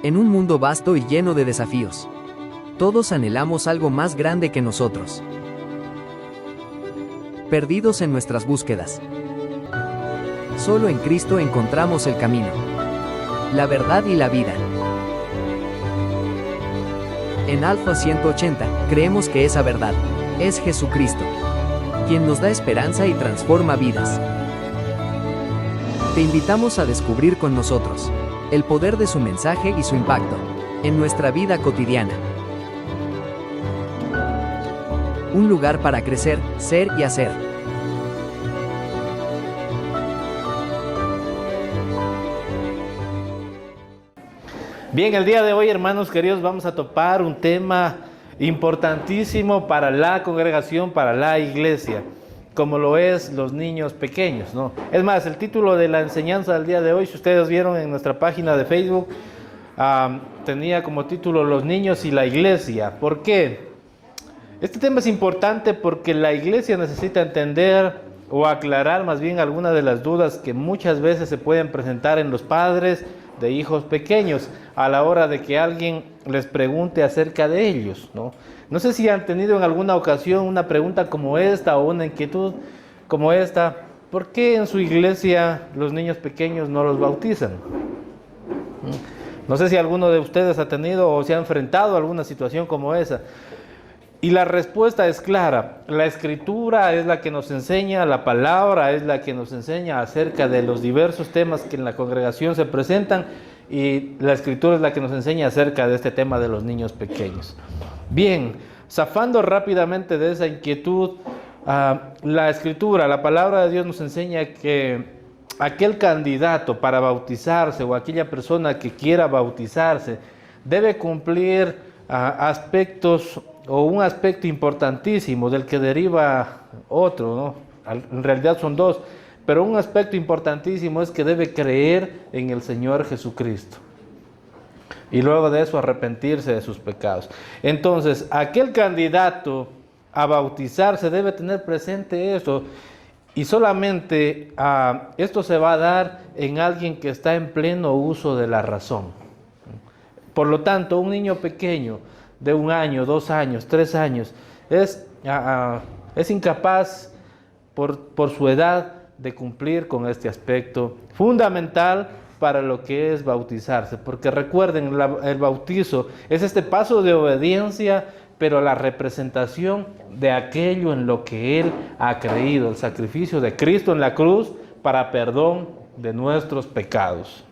En un mundo vasto y lleno de desafíos, todos anhelamos algo más grande que nosotros. Perdidos en nuestras búsquedas. Solo en Cristo encontramos el camino, la verdad y la vida. En Alfa 180, creemos que esa verdad es Jesucristo, quien nos da esperanza y transforma vidas. Te invitamos a descubrir con nosotros el poder de su mensaje y su impacto en nuestra vida cotidiana. Un lugar para crecer, ser y hacer. Bien, el día de hoy, hermanos queridos, vamos a topar un tema importantísimo para la congregación, para la iglesia, como lo es los niños pequeños, ¿no? Es más, el título de la enseñanza del día de hoy, si ustedes vieron en nuestra página de Facebook, tenía como título Los niños y la iglesia. ¿Por qué? Este tema es importante porque la iglesia necesita entender o aclarar más bien algunas de las dudas que muchas veces se pueden presentar en los padres de hijos pequeños a la hora de que alguien les pregunte acerca de ellos, ¿no? No sé si han tenido en alguna ocasión una pregunta como esta o una inquietud como esta: ¿por qué en su iglesia los niños pequeños no los bautizan? No sé si alguno de ustedes ha tenido o se ha enfrentado a alguna situación como esa. Y la respuesta es clara. La Escritura es la que nos enseña, la palabra es la que nos enseña acerca de los diversos temas que en la congregación se presentan, y la Escritura es la que nos enseña acerca de este tema de los niños pequeños. Bien, zafando rápidamente de esa inquietud, la Escritura, la palabra de Dios nos enseña que aquel candidato para bautizarse o aquella persona que quiera bautizarse debe cumplir aspectos o un aspecto importantísimo del que deriva otro, ¿no? En realidad son dos, pero un aspecto importantísimo es que debe creer en el Señor Jesucristo y luego de eso arrepentirse de sus pecados. Entonces, aquel candidato a bautizarse debe tener presente eso, y solamente esto se va a dar en alguien que está en pleno uso de la razón. Por lo tanto, un niño pequeño de 1 año, 2 años, 3 años, es incapaz por su edad de cumplir con este aspecto fundamental para lo que es bautizarse. Porque recuerden, el bautizo es este paso de obediencia, pero la representación de aquello en lo que él ha creído, el sacrificio de Cristo en la cruz para perdón de nuestros pecados.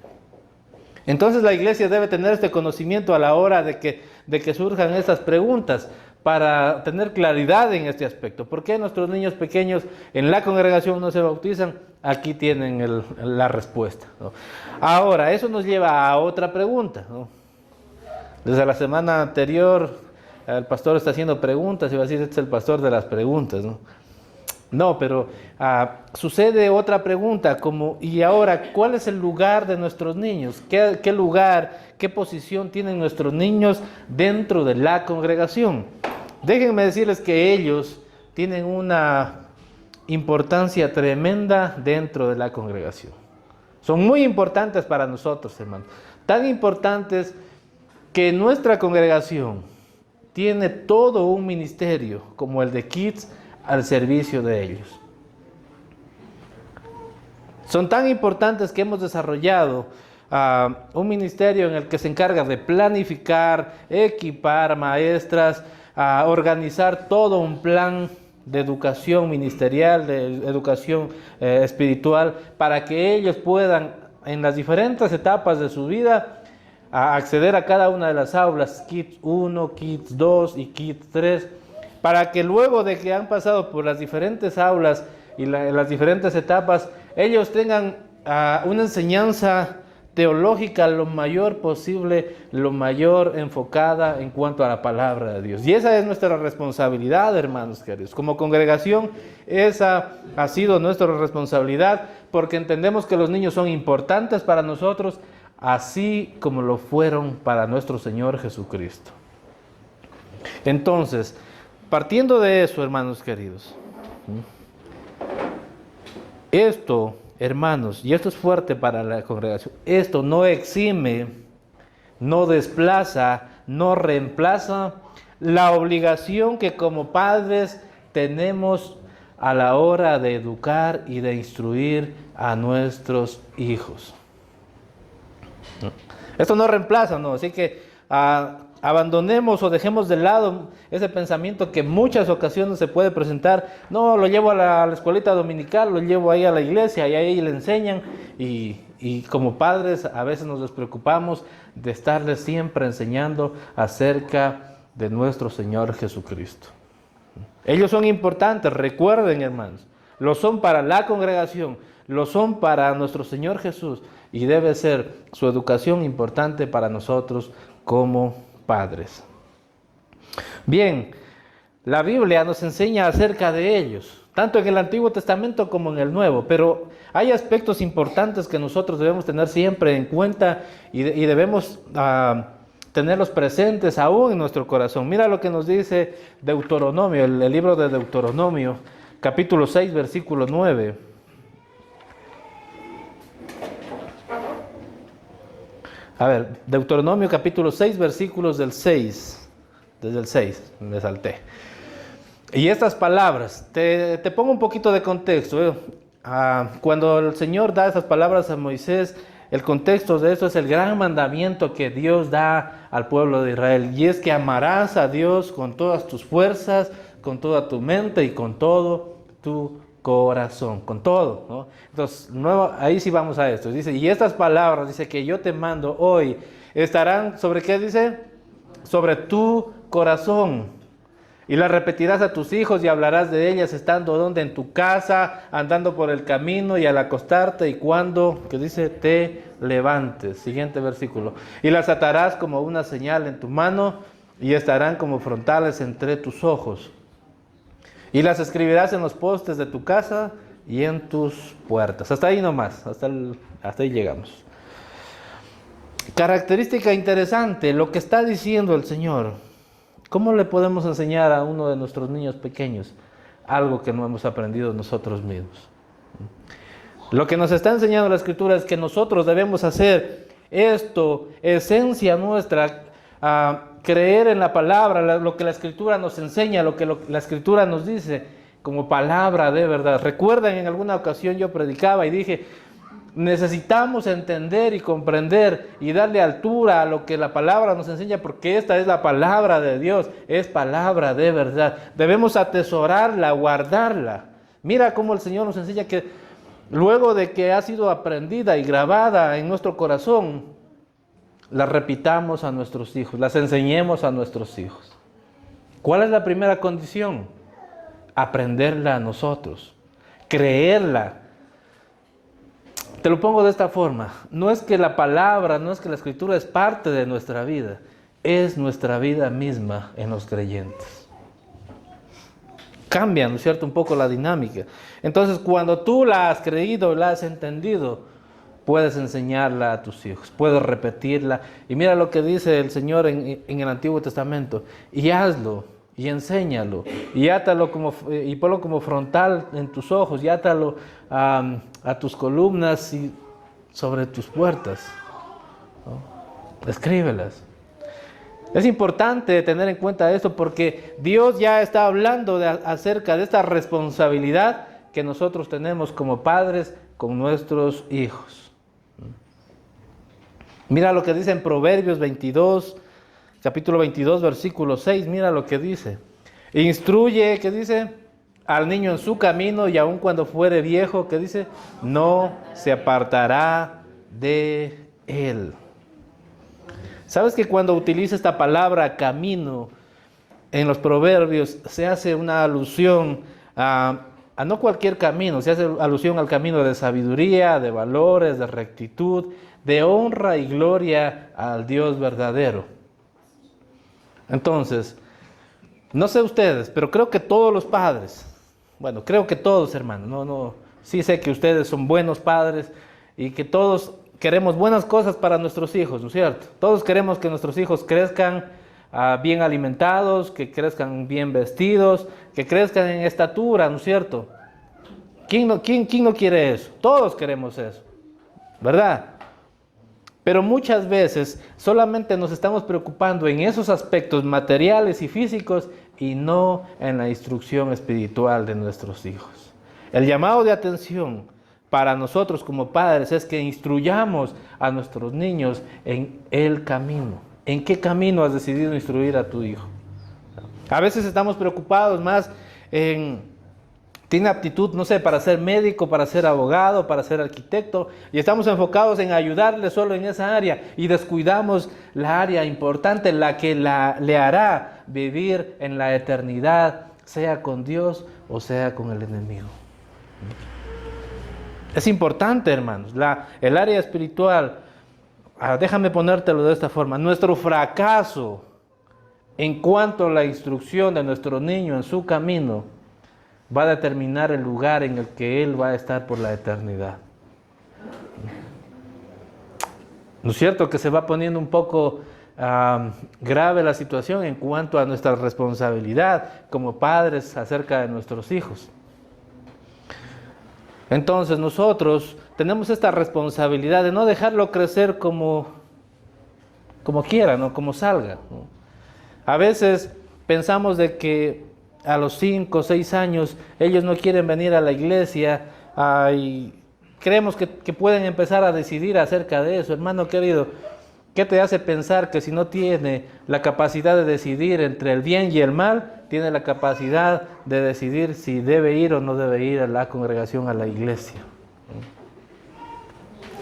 Entonces la iglesia debe tener este conocimiento a la hora de que surjan estas preguntas, para tener claridad en este aspecto. ¿Por qué nuestros niños pequeños en la congregación no se bautizan? Aquí tienen la respuesta, ¿no? Ahora, eso nos lleva a otra pregunta, ¿no? Desde la semana anterior el pastor está haciendo preguntas y va a decir: este es el pastor de las preguntas, ¿no? No, pero sucede otra pregunta, como: ¿y ahora cuál es el lugar de nuestros niños? ¿Qué lugar, qué posición tienen nuestros niños dentro de la congregación? Déjenme decirles que ellos tienen una importancia tremenda dentro de la congregación. Son muy importantes para nosotros, hermanos. Tan importantes que nuestra congregación tiene todo un ministerio como el de Kids al servicio de ellos. Son tan importantes que hemos desarrollado un ministerio en el que se encarga de planificar, equipar maestras, organizar todo un plan de educación ministerial, de educación espiritual, para que ellos puedan, en las diferentes etapas de su vida, acceder a cada una de las aulas, Kids 1, Kids 2 y Kids 3, para que luego de que han pasado por las diferentes aulas y las diferentes etapas, ellos tengan una enseñanza teológica lo mayor posible, lo mayor enfocada en cuanto a la palabra de Dios. Y esa es nuestra responsabilidad, hermanos queridos. Como congregación, esa ha sido nuestra responsabilidad, porque entendemos que los niños son importantes para nosotros, así como lo fueron para nuestro Señor Jesucristo. Entonces, partiendo de eso, hermanos queridos, esto, hermanos, y esto es fuerte para la congregación, esto no exime no desplaza, no reemplaza la obligación que como padres tenemos a la hora de educar y de instruir a nuestros hijos. Esto no reemplaza, ¿no? Así que abandonemos o dejemos de lado ese pensamiento que en muchas ocasiones se puede presentar. No, lo llevo a la escuelita dominical, lo llevo ahí a la iglesia y ahí le enseñan. Y como padres a veces nos despreocupamos de estarles siempre enseñando acerca de nuestro Señor Jesucristo. Ellos son importantes, recuerden, hermanos, lo son para la congregación, lo son para nuestro Señor Jesús, y debe ser su educación importante para nosotros como padres. Bien, la Biblia nos enseña acerca de ellos, tanto en el Antiguo Testamento como en el Nuevo, pero hay aspectos importantes que nosotros debemos tener siempre en cuenta y debemos tenerlos presentes aún en nuestro corazón. Mira lo que nos dice Deuteronomio, el libro de Deuteronomio, capítulo 6, versículo 9. A ver, Deuteronomio capítulo 6, versículos del 6, desde el 6, me salté. Y estas palabras, te pongo un poquito de contexto. Cuando el Señor da esas palabras a Moisés, el contexto de eso es el gran mandamiento que Dios da al pueblo de Israel. Y es que amarás a Dios con todas tus fuerzas, con toda tu mente y con todo tu corazón, con todo, ¿no? Entonces, ahí sí vamos a esto. Dice, y estas palabras, dice, que yo te mando hoy, estarán, ¿sobre qué dice? Sobre tu corazón. Y las repetirás a tus hijos y hablarás de ellas estando donde en tu casa, andando por el camino y al acostarte y cuando, que dice, te levantes. Siguiente versículo. Y las atarás como una señal en tu mano y estarán como frontales entre tus ojos. Y las escribirás en los postes de tu casa y en tus puertas. Hasta ahí nomás, hasta ahí llegamos. Característica interesante, lo que está diciendo el Señor. ¿Cómo le podemos enseñar a uno de nuestros niños pequeños algo que no hemos aprendido nosotros mismos? Lo que nos está enseñando la Escritura es que nosotros debemos hacer esto, esencia nuestra, creer en la palabra, lo que la Escritura nos enseña, lo que la Escritura nos dice como palabra de verdad. Recuerden, en alguna ocasión yo predicaba y dije, necesitamos entender y comprender y darle altura a lo que la palabra nos enseña, porque esta es la palabra de Dios, es palabra de verdad. Debemos atesorarla, guardarla. Mira cómo el Señor nos enseña que luego de que ha sido aprendida y grabada en nuestro corazón, la repitamos a nuestros hijos, las enseñemos a nuestros hijos. ¿Cuál es la primera condición? Aprenderla a nosotros, creerla. Te lo pongo de esta forma, no es que la palabra, no es que la Escritura es parte de nuestra vida, es nuestra vida misma en los creyentes. Cambia, ¿no es cierto?, un poco la dinámica. Entonces, cuando tú la has creído, la has entendido, puedes enseñarla a tus hijos, puedes repetirla. Y mira lo que dice el Señor en el Antiguo Testamento, y hazlo. Y enséñalo, y átalo y ponlo como frontal en tus ojos, y átalo a tus columnas y sobre tus puertas, ¿no? Escríbelas. Es importante tener en cuenta esto porque Dios ya está hablando acerca de esta responsabilidad que nosotros tenemos como padres con nuestros hijos. Mira lo que dice en Proverbios 22, capítulo 22, versículo 6, mira lo que dice. Instruye, ¿qué dice? Al niño en su camino y aun cuando fuere viejo, ¿qué dice? No se apartará de él. ¿Sabes que cuando utiliza esta palabra camino en los proverbios se hace una alusión a no cualquier camino, se hace alusión al camino de sabiduría, de valores, de rectitud, de honra y gloria al Dios verdadero? Entonces, no sé ustedes, pero creo que todos los padres, bueno, creo que todos, hermanos, sí sé que ustedes son buenos padres y que todos queremos buenas cosas para nuestros hijos, ¿no es cierto? Todos queremos que nuestros hijos crezcan bien alimentados, que crezcan bien vestidos, que crezcan en estatura, ¿no es cierto? ¿Quién no quiere eso? Todos queremos eso, ¿verdad? Pero muchas veces solamente nos estamos preocupando en esos aspectos materiales y físicos y no en la instrucción espiritual de nuestros hijos. El llamado de atención para nosotros como padres es que instruyamos a nuestros niños en el camino. ¿En qué camino has decidido instruir a tu hijo? A veces estamos preocupados más tiene aptitud, no sé, para ser médico, para ser abogado, para ser arquitecto, y estamos enfocados en ayudarle solo en esa área y descuidamos la área importante, la que le hará vivir en la eternidad, sea con Dios o sea con el enemigo. Es importante, hermanos, el área espiritual. Déjame ponértelo de esta forma. Nuestro fracaso en cuanto a la instrucción de nuestro niño en su camino va a determinar el lugar en el que él va a estar por la eternidad. ¿No es cierto que se va poniendo un poco grave la situación en cuanto a nuestra responsabilidad como padres acerca de nuestros hijos? Entonces nosotros tenemos esta responsabilidad de no dejarlo crecer como quiera, ¿no? Como salga, ¿no? A veces pensamos de que a los 5 o 6 años ellos no quieren venir a la iglesia y creemos que pueden empezar a decidir acerca de eso. Hermano querido, ¿qué te hace pensar que si no tiene la capacidad de decidir entre el bien y el mal, tiene la capacidad de decidir si debe ir o no debe ir a la congregación, a la iglesia?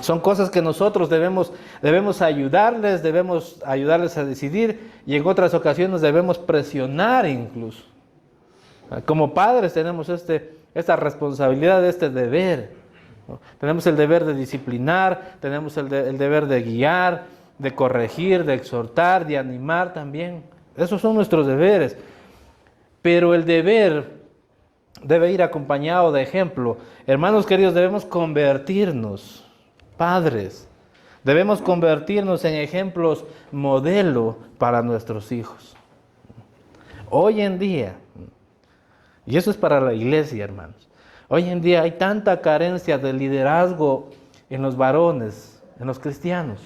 Son cosas que nosotros debemos ayudarles a decidir, y en otras ocasiones debemos presionar incluso. Como padres tenemos esta responsabilidad, este deber, ¿no? Tenemos el deber de disciplinar, tenemos el deber de guiar, de corregir, de exhortar, de animar también. Esos son nuestros deberes. Pero el deber debe ir acompañado de ejemplo. Hermanos queridos, debemos convertirnos, padres, debemos convertirnos en ejemplos modelo para nuestros hijos. Hoy en día, y eso es para la iglesia, hermanos, hoy en día hay tanta carencia de liderazgo en los varones, en los cristianos.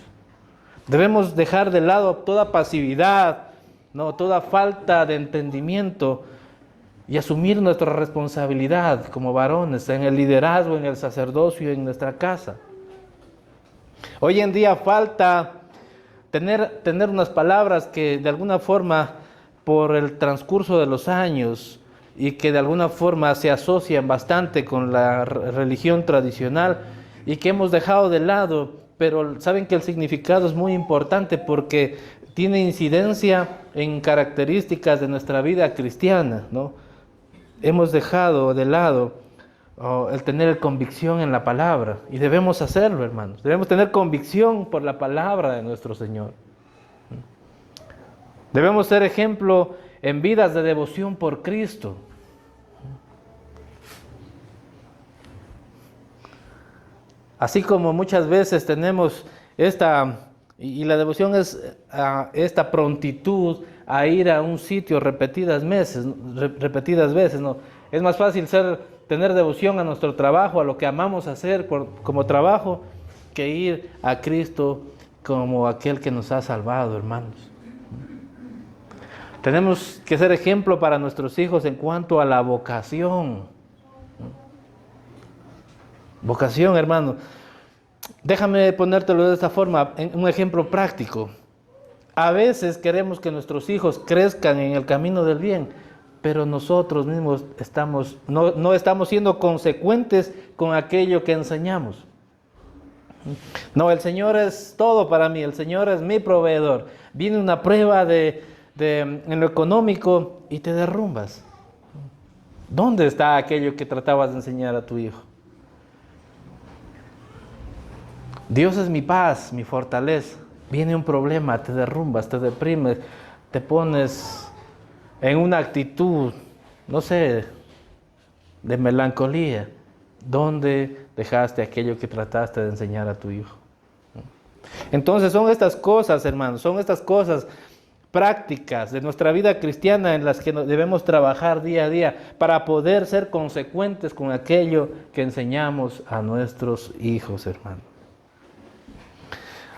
Debemos dejar de lado toda pasividad, ¿no? Toda falta de entendimiento y asumir nuestra responsabilidad como varones en el liderazgo, en el sacerdocio, en nuestra casa. Hoy en día falta tener unas palabras que de alguna forma, por el transcurso de los años y que de alguna forma se asocian bastante con la religión tradicional y que hemos dejado de lado, pero saben que el significado es muy importante porque tiene incidencia en características de nuestra vida cristiana, ¿no? Hemos dejado de lado el tener convicción en la palabra, y debemos hacerlo, hermanos. Debemos tener convicción por la palabra de nuestro Señor. Debemos ser ejemplo en vidas de devoción por Cristo. Así como muchas veces tenemos y la devoción es esta prontitud a ir a un sitio repetidas veces, ¿no? Es más fácil tener devoción a nuestro trabajo, a lo que amamos hacer como trabajo, que ir a Cristo como aquel que nos ha salvado, hermanos. Tenemos que ser ejemplo para nuestros hijos en cuanto a la vocación. Vocación, hermano. Déjame ponértelo de esta forma, un ejemplo práctico. A veces queremos que nuestros hijos crezcan en el camino del bien, pero nosotros mismos no estamos siendo consecuentes con aquello que enseñamos. No, el Señor es todo para mí, el Señor es mi proveedor. Viene una prueba en lo económico y te derrumbas. ¿Dónde está aquello que tratabas de enseñar a tu hijo? Dios es mi paz, mi fortaleza. Viene un problema, te derrumbas, te deprimes, te pones en una actitud, no sé, de melancolía. ¿Dónde dejaste aquello que trataste de enseñar a tu hijo? Entonces son estas cosas, hermanos, son estas cosas prácticas de nuestra vida cristiana en las que debemos trabajar día a día para poder ser consecuentes con aquello que enseñamos a nuestros hijos, hermanos.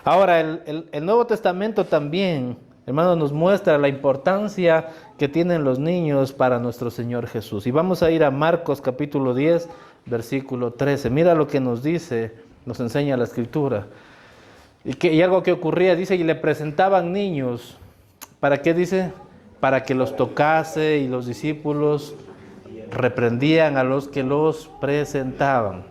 Ahora, el Nuevo Testamento también, hermanos, nos muestra la importancia que tienen los niños para nuestro Señor Jesús. Y vamos a ir a Marcos capítulo 10, versículo 13. Mira lo que nos dice, nos enseña la Escritura. Y algo que ocurría, dice, y le presentaban niños. ¿Para qué dice? Para que los tocase, y los discípulos reprendían a los que los presentaban.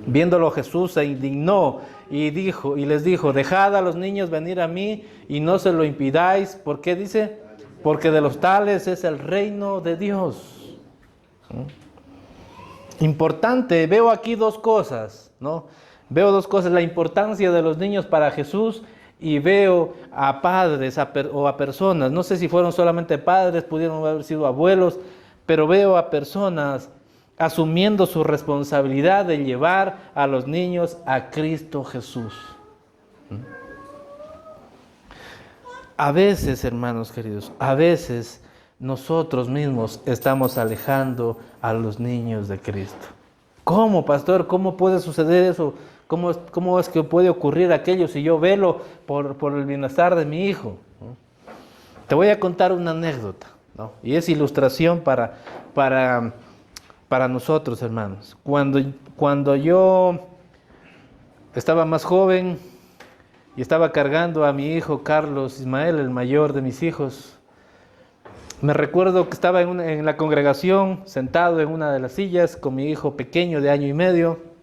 Viéndolo Jesús se indignó y les dijo, dejad a los niños venir a mí y no se lo impidáis. ¿Por qué dice? Porque de los tales es el reino de Dios. Importante, veo aquí dos cosas, ¿no? Veo dos cosas, la importancia de los niños para Jesús, y veo a padres o a personas, no sé si fueron solamente padres, pudieron haber sido abuelos, pero veo a personas asumiendo su responsabilidad de llevar a los niños a Cristo Jesús. A veces, hermanos queridos, a veces nosotros mismos estamos alejando a los niños de Cristo. ¿Cómo, pastor? ¿Cómo puede suceder eso? ¿Cómo es que puede ocurrir aquello si yo velo por el bienestar de mi hijo? Te voy a contar una anécdota, ¿no? Y es ilustración para nosotros, hermanos. Cuando yo estaba más joven y estaba cargando a mi hijo Carlos Ismael, el mayor de mis hijos, me recuerdo que estaba en la congregación, sentado en una de las sillas con mi hijo pequeño de 1 año y medio.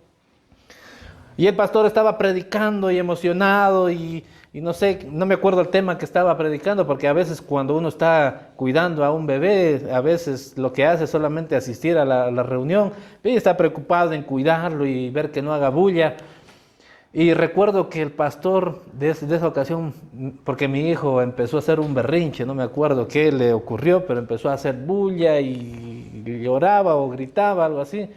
Y el pastor estaba predicando y emocionado y no sé, no me acuerdo el tema que estaba predicando, porque a veces cuando uno está cuidando a un bebé, a veces lo que hace es solamente asistir a la reunión y está preocupado en cuidarlo y ver que no haga bulla. Y recuerdo que el pastor de esa ocasión, porque mi hijo empezó a hacer un berrinche, no me acuerdo qué le ocurrió, pero empezó a hacer bulla y lloraba o gritaba, algo así.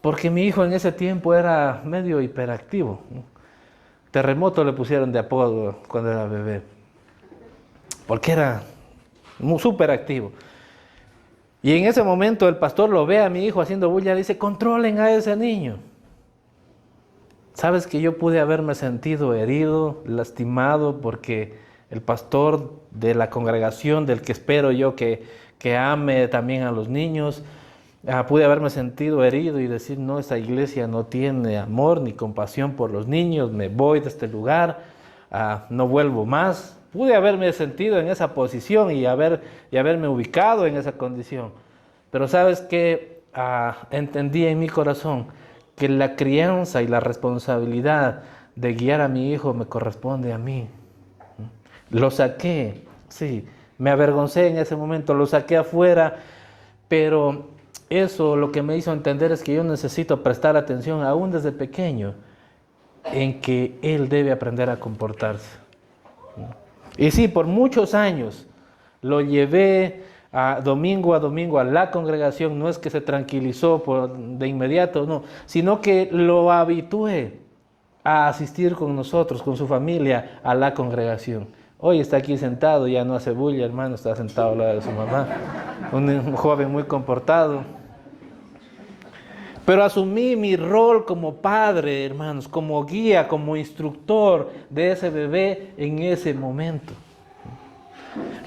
Porque mi hijo en ese tiempo era medio hiperactivo. Terremoto le pusieron de apodo cuando era bebé. Porque era súper activo. Y en ese momento el pastor lo ve a mi hijo haciendo bulla y dice, controlen a ese niño. ¿Sabes que yo pude haberme sentido herido, lastimado, porque el pastor de la congregación, del que espero yo que ame también a los niños, pude haberme sentido herido y decir, no, esta iglesia no tiene amor ni compasión por los niños, me voy de este lugar, no vuelvo más? Pude haberme sentido en esa posición y haberme ubicado en esa condición. Pero ¿sabes qué? Entendí en mi corazón que la crianza y la responsabilidad de guiar a mi hijo me corresponde a mí. Lo saqué, sí, me avergoncé en ese momento, lo saqué afuera, pero eso lo que me hizo entender es que yo necesito prestar atención aún desde pequeño en que él debe aprender a comportarse. Y sí, por muchos años lo llevé domingo a domingo a la congregación. No es que se tranquilizó de inmediato, no, sino que lo habitué a asistir con nosotros, con su familia, a la congregación. Hoy está aquí sentado, ya no hace bulla, hermano, está sentado al lado de su mamá, un joven muy comportado. Pero asumí mi rol como padre, hermanos, como guía, como instructor de ese bebé en ese momento.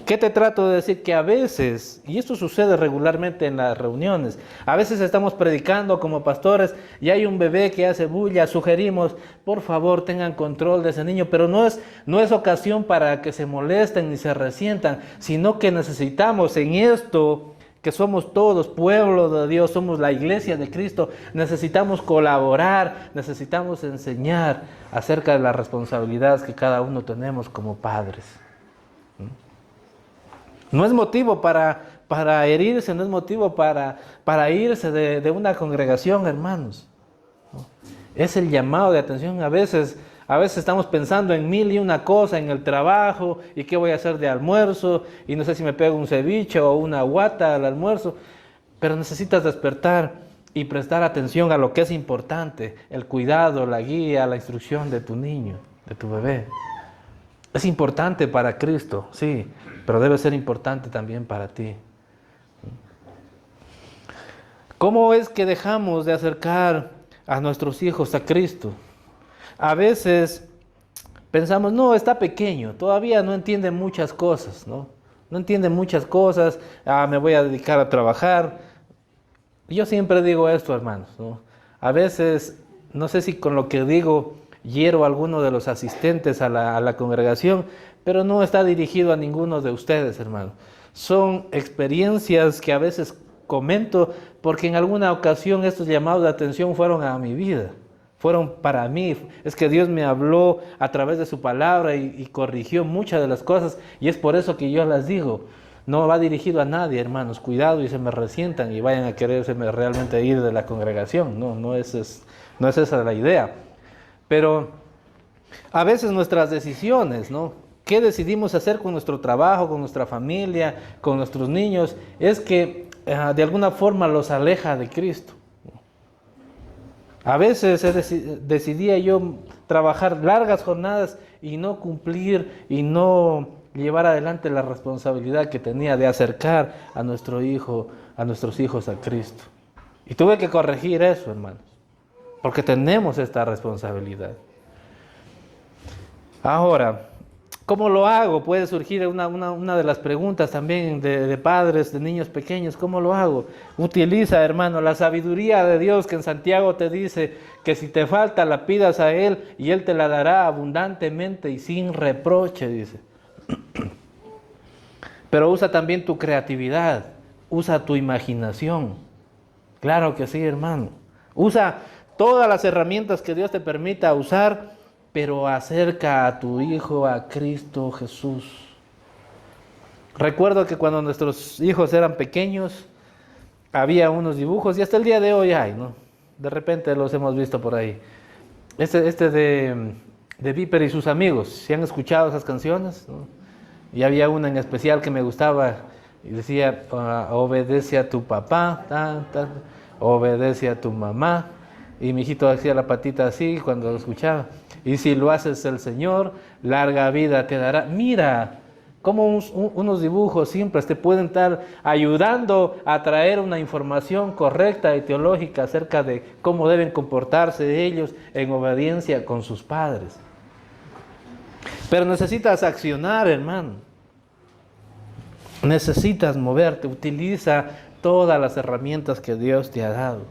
¿Qué te trato de decir? Que a veces, y esto sucede regularmente en las reuniones, a veces estamos predicando como pastores y hay un bebé que hace bulla, sugerimos, por favor tengan control de ese niño, pero no es ocasión para que se molesten ni se resientan, sino que necesitamos en esto, que somos todos pueblo de Dios, somos la iglesia de Cristo, necesitamos colaborar, necesitamos enseñar acerca de las responsabilidades que cada uno tenemos como padres. No es motivo para herirse, no es motivo para irse de una congregación, hermanos. Es el llamado de atención. A veces estamos pensando en 1001 cosas, en el trabajo, y qué voy a hacer de almuerzo, y no sé si me pego un ceviche o una guata al almuerzo, pero necesitas despertar y prestar atención a lo que es importante, el cuidado, la guía, la instrucción de tu niño, de tu bebé. Es importante para Cristo, sí, pero debe ser importante también para ti. ¿Cómo es que dejamos de acercar a nuestros hijos a Cristo? A veces pensamos, no, está pequeño, todavía no entiende muchas cosas, ¿no? No entiende muchas cosas, me voy a dedicar a trabajar. Yo siempre digo esto, hermanos, ¿no? A veces, no sé si con lo que digo hiero a alguno de los asistentes a la congregación, pero no está dirigido a ninguno de ustedes, hermanos. Son experiencias que a veces comento porque en alguna ocasión estos llamados de atención fueron a mi vida, fueron para mí. Es que Dios me habló a través de su palabra y corrigió muchas de las cosas, y es por eso que yo las digo. No va dirigido a nadie, hermanos. Cuidado y se me resientan y vayan a quererse realmente ir de la congregación. No es esa la idea. Pero a veces nuestras decisiones, ¿no? ¿Qué decidimos hacer con nuestro trabajo, con nuestra familia, con nuestros niños? Es que de alguna forma los aleja de Cristo. A veces decidía yo trabajar largas jornadas y no cumplir y no llevar adelante la responsabilidad que tenía de acercar a nuestros hijos a Cristo. Y tuve que corregir eso, hermanos, porque tenemos esta responsabilidad. Ahora, ¿cómo lo hago? Puede surgir una de las preguntas también de padres, de niños pequeños. ¿Cómo lo hago? Utiliza, hermano, la sabiduría de Dios, que en Santiago te dice que si te falta la pidas a Él y Él te la dará abundantemente y sin reproche, dice. Pero usa también tu creatividad, usa tu imaginación. Claro que sí, hermano. Usa todas las herramientas que Dios te permita usar, pero acerca a tu hijo a Cristo Jesús. Recuerdo que cuando nuestros hijos eran pequeños, había unos dibujos, y hasta el día de hoy hay, ¿no? De repente los hemos visto por ahí. Este de Viper y sus amigos, ¿se han escuchado esas canciones? ¿No? Y había una en especial que me gustaba, y decía, obedece a tu papá, obedece a tu mamá. Y mi hijito hacía la patita así cuando lo escuchaba. Y si lo haces el Señor, larga vida te dará. Mira, cómo unos dibujos simples te pueden estar ayudando a traer una información correcta y teológica acerca de cómo deben comportarse ellos en obediencia con sus padres. Pero necesitas accionar, hermano. Necesitas moverte. Utiliza todas las herramientas que Dios te ha dado.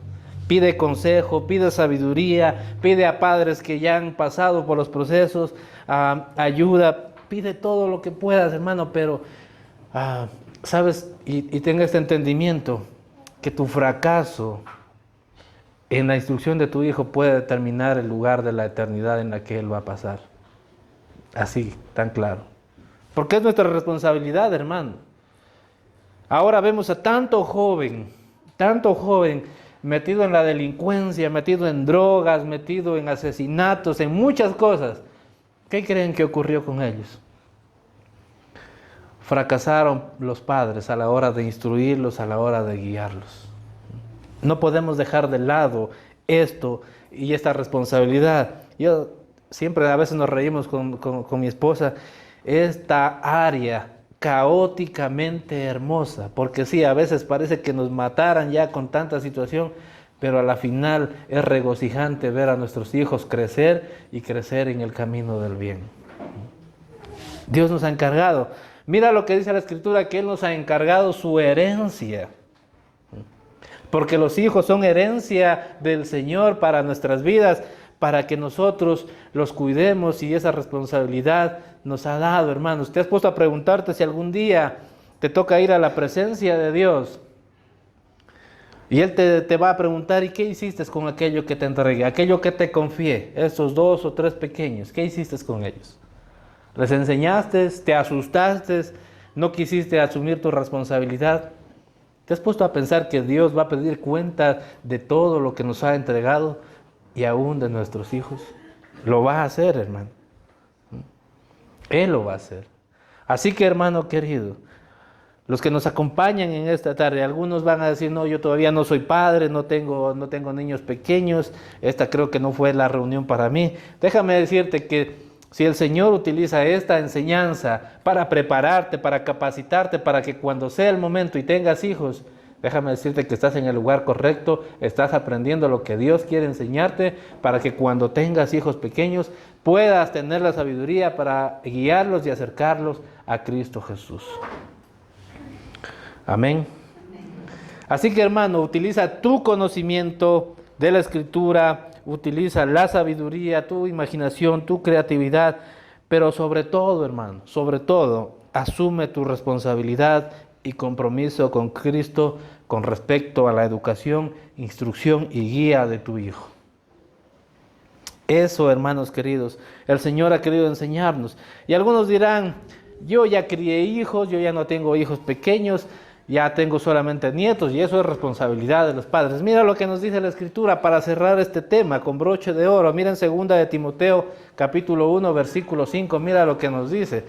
Pide consejo, pide sabiduría, pide a padres que ya han pasado por los procesos, ayuda, pide todo lo que puedas, hermano, pero, ¿sabes? Y tenga este entendimiento, que tu fracaso en la instrucción de tu hijo puede determinar el lugar de la eternidad en la que él va a pasar. Así, tan claro. Porque es nuestra responsabilidad, hermano. Ahora vemos a tanto joven, metido en la delincuencia, metido en drogas, metido en asesinatos, en muchas cosas. ¿Qué creen que ocurrió con ellos? Fracasaron los padres a la hora de instruirlos, a la hora de guiarlos. No podemos dejar de lado esto y esta responsabilidad. Yo siempre, a veces nos reímos con mi esposa, esta área caóticamente hermosa, porque sí, a veces parece que nos mataran ya con tanta situación, pero a la final es regocijante ver a nuestros hijos crecer y crecer en el camino del bien. Dios nos ha encargado, mira lo que dice la Escritura, que Él nos ha encargado su herencia, porque los hijos son herencia del Señor para nuestras vidas, para que nosotros los cuidemos, y esa responsabilidad nos ha dado, hermanos. ¿Te has puesto a preguntarte si algún día te toca ir a la presencia de Dios? Y Él te va a preguntar, ¿y qué hiciste con aquello que te entregué? Aquello que te confié, esos 2 o 3 pequeños, ¿qué hiciste con ellos? ¿Les enseñaste? ¿Te asustaste? ¿No quisiste asumir tu responsabilidad? ¿Te has puesto a pensar que Dios va a pedir cuenta de todo lo que nos ha entregado y aún de nuestros hijos? Lo va a hacer, hermano. Él lo va a hacer. Así que, hermano querido, los que nos acompañan en esta tarde, algunos van a decir, no, yo todavía no soy padre, no tengo niños pequeños, esta creo que no fue la reunión para mí. Déjame decirte que si el Señor utiliza esta enseñanza para prepararte, para capacitarte, para que cuando sea el momento y tengas hijos, Déjame decirte que estás en el lugar correcto, estás aprendiendo lo que Dios quiere enseñarte para que cuando tengas hijos pequeños puedas tener la sabiduría para guiarlos y acercarlos a Cristo Jesús. Amén. Así que, hermano, utiliza tu conocimiento de la Escritura, utiliza la sabiduría, tu imaginación, tu creatividad, pero sobre todo, hermano, sobre todo, asume tu responsabilidad y compromiso con Cristo con respecto a la educación, instrucción y guía de tu hijo. Eso, hermanos queridos, el Señor ha querido enseñarnos. Y algunos dirán, yo ya crié hijos, yo ya no tengo hijos pequeños, ya tengo solamente nietos, y eso es responsabilidad de los padres. Mira lo que nos dice la Escritura para cerrar este tema con broche de oro. Mira en 2 de Timoteo, capítulo 1, versículo 5, mira lo que nos dice.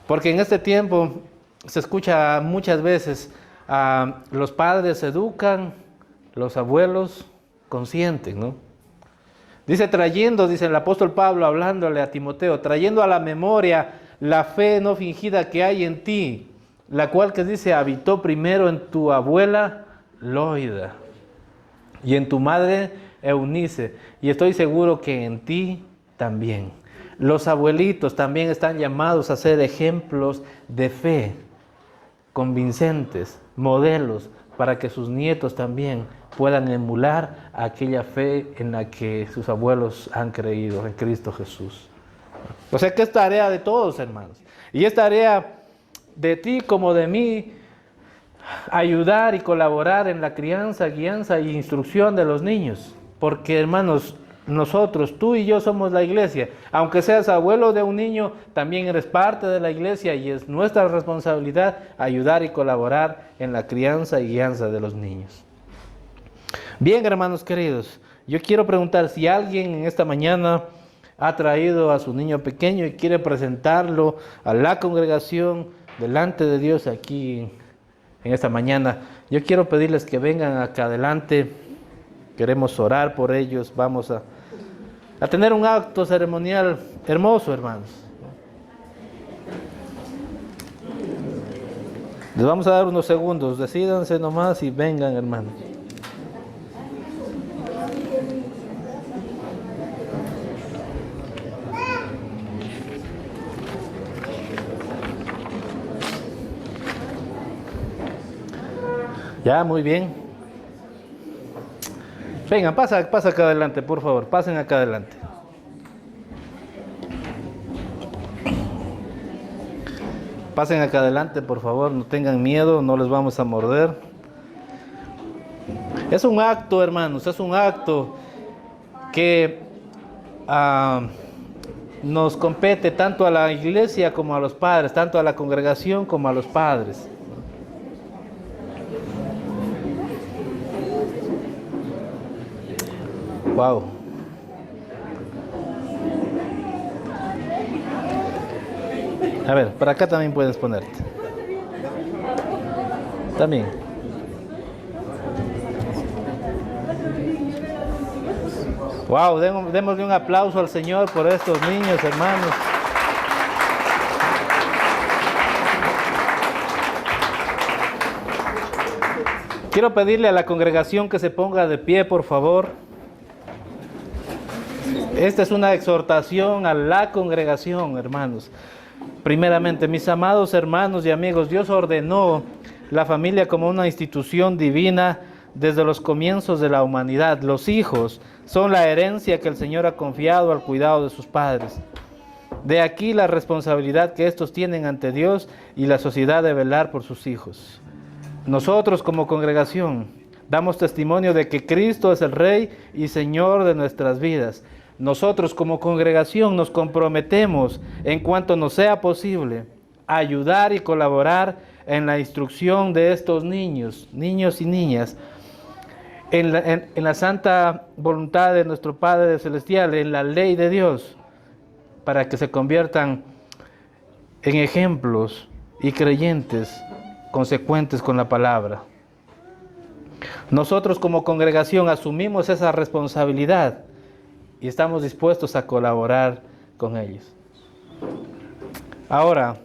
Porque en este tiempo se escucha muchas veces, los padres educan, los abuelos consienten, ¿no? Dice dice el apóstol Pablo hablándole a Timoteo, trayendo a la memoria la fe no fingida que hay en ti, la cual que dice habitó primero en tu abuela Loida y en tu madre Eunice, y estoy seguro que en ti también. Los abuelitos también están llamados a ser ejemplos de fe, convincentes, modelos, para que sus nietos también puedan emular aquella fe en la que sus abuelos han creído, en Cristo Jesús. O sea que es tarea de todos, hermanos, y es tarea de ti como de mí, ayudar y colaborar en la crianza, guianza y instrucción de los niños, porque, hermanos, nosotros, tú y yo somos la iglesia. Aunque seas abuelo de un niño, también eres parte de la iglesia y es nuestra responsabilidad ayudar y colaborar en la crianza y guianza de los niños. Bien, hermanos queridos, yo quiero preguntar si alguien en esta mañana ha traído a su niño pequeño y quiere presentarlo a la congregación delante de Dios aquí en esta mañana. Yo quiero pedirles que vengan acá adelante. Queremos orar por ellos. Vamos a tener un acto ceremonial hermoso, hermanos. Les vamos a dar unos segundos. Decídanse nomás y vengan, hermanos. Ya, muy bien. Vengan, pasa acá adelante, por favor. Pasen acá adelante. Pasen acá adelante, por favor. No tengan miedo, no les vamos a morder. Es un acto, hermanos, es un acto que nos compete tanto a la iglesia como a los padres, tanto a la congregación como a los padres. Wow. A ver, para acá también puedes ponerte. También. Wow, démosle un aplauso al Señor por estos niños, hermanos. Quiero pedirle a la congregación que se ponga de pie, por favor. Esta es una exhortación a la congregación, hermanos. Primeramente, mis amados hermanos y amigos, Dios ordenó la familia como una institución divina desde los comienzos de la humanidad. Los hijos son la herencia que el Señor ha confiado al cuidado de sus padres. De aquí la responsabilidad que estos tienen ante Dios y la sociedad de velar por sus hijos. Nosotros como congregación damos testimonio de que Cristo es el Rey y Señor de nuestras vidas. Nosotros como congregación nos comprometemos, en cuanto nos sea posible, a ayudar y colaborar en la instrucción de estos niños y niñas, en la santa voluntad de nuestro Padre Celestial, en la ley de Dios, para que se conviertan en ejemplos y creyentes consecuentes con la palabra. Nosotros como congregación asumimos esa responsabilidad y estamos dispuestos a colaborar con ellos. Ahora,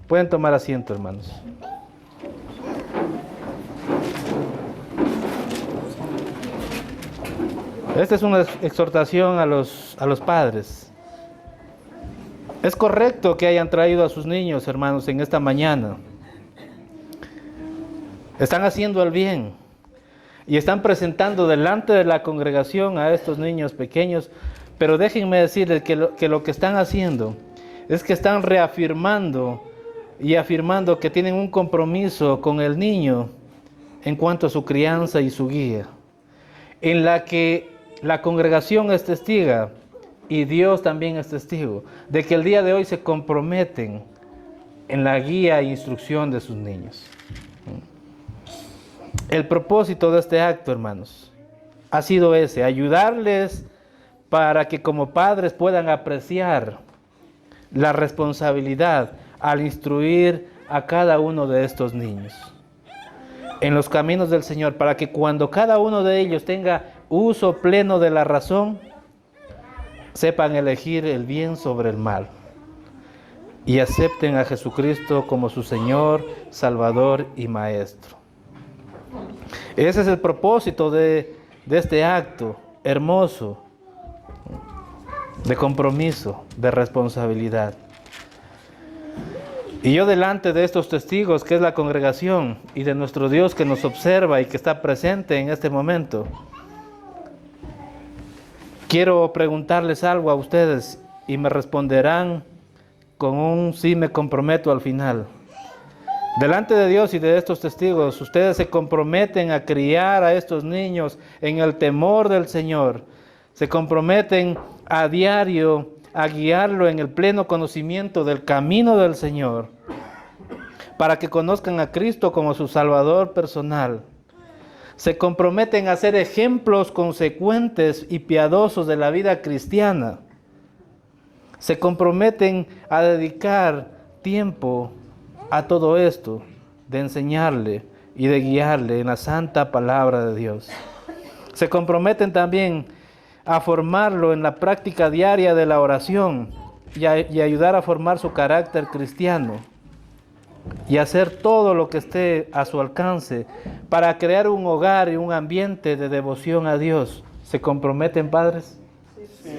pueden tomar asiento, hermanos. Esta es una exhortación a los padres. Es correcto que hayan traído a sus niños, hermanos, en esta mañana. Están haciendo el bien y están presentando delante de la congregación a estos niños pequeños, pero déjenme decirles que lo que están haciendo es que están reafirmando y afirmando que tienen un compromiso con el niño en cuanto a su crianza y su guía, en la que la congregación es testiga y Dios también es testigo de que el día de hoy se comprometen en la guía e instrucción de sus niños. El propósito de este acto, hermanos, ha sido ese: ayudarles para que como padres puedan apreciar la responsabilidad al instruir a cada uno de estos niños en los caminos del Señor, para que cuando cada uno de ellos tenga uso pleno de la razón, sepan elegir el bien sobre el mal y acepten a Jesucristo como su Señor, Salvador y Maestro. Ese es el propósito de este acto hermoso de compromiso, de responsabilidad. Y yo delante de estos testigos, que es la congregación, y de nuestro Dios que nos observa y que está presente en este momento, quiero preguntarles algo a ustedes y me responderán con un sí me comprometo al final. Delante de Dios y de estos testigos, ustedes se comprometen a criar a estos niños en el temor del Señor. Se comprometen a diario a guiarlo en el pleno conocimiento del camino del Señor, para que conozcan a Cristo como su Salvador personal. Se comprometen a ser ejemplos consecuentes y piadosos de la vida cristiana. Se comprometen a dedicar tiempo a todo esto, de enseñarle y de guiarle en la santa palabra de Dios. Se comprometen también a formarlo en la práctica diaria de la oración y ayudar a formar su carácter cristiano y hacer todo lo que esté a su alcance para crear un hogar y un ambiente de devoción a Dios. ¿Se comprometen, padres? Sí.